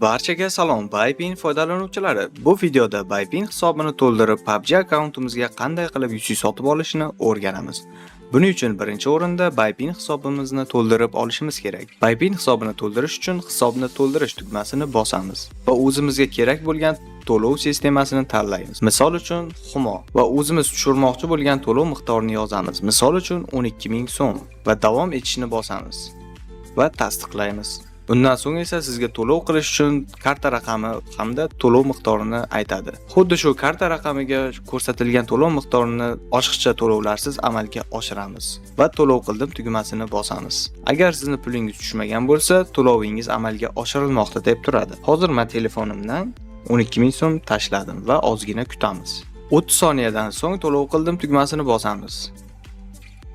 Barchaga salom, Buypin foydalanuvchilari. Bu videoda Buypin hisobini to'ldirib PUBG akkauntimizga qanday qilib UC sotib olishni o'rganamiz. Buning uchun birinchi o'rinda Buypin hisobimizni to'ldirib olishimiz kerak. Buypin hisobini to'ldirish uchun hisobni to'ldirish tugmasini bosamiz va o'zimizga kerak bo'lgan to'lov sistemasini tanlaymiz. Misol uchun Humo va o'zimiz tushirmoqchi bo'lgan to'lov miqdorini yozamiz. Misol uchun 12.000 so'm va davom etishni bosamiz va tasdiqlaymiz. Undan so'ng esa sizga to'lov qilish uchun karta raqami hamda to'lov miqdorini aytadi. Xuddi shu karta raqamiga ko'rsatilgan to'lov miqdorini oshiqcha to'lovlarsiz amalga oshiramiz va to'lov qildim tugmasini bosamiz. Agar sizni pulingiz tushmagan bo'lsa, to'lovingiz amalga oshirilmoqda deb turadi. Hozir men telefonimdan 12.000 so'm tashladim va ozgina kutamiz. 30 soniyadan so'ng to'lov qildim tugmasini bosamiz.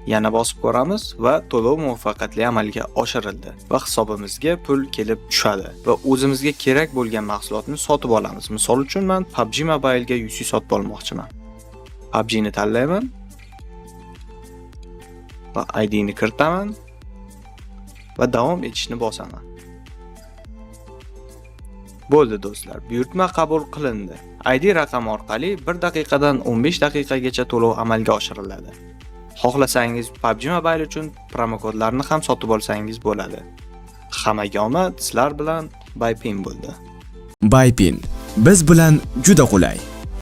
Yana bosib ko'ramiz va to'lov muvaffaqiyatli amalga oshirildi va hisobimizga pul kelib tushadi va o'zimizga kerak bo'lgan mahsulotni sotib olamiz. Misol uchun men PUBG Mobile ga UC sotib olmoqchiman. PUBG ni tanlayman va ID ni kiritaman va davom etishni bosaman. Bo'ldi do'stlar, buyurtma qabul qilindi. ID raqami orqali 1 daqiqadan 15 daqiqagacha to'lov amalga oshiriladi. Xohlasangiz PUBG Mobile uchun promokodlarni ham sotib olsangiz bo'ladi. Hammaga omad, sizlar bilan Buypin bo'ldi. Buypin biz bilan juda qulay.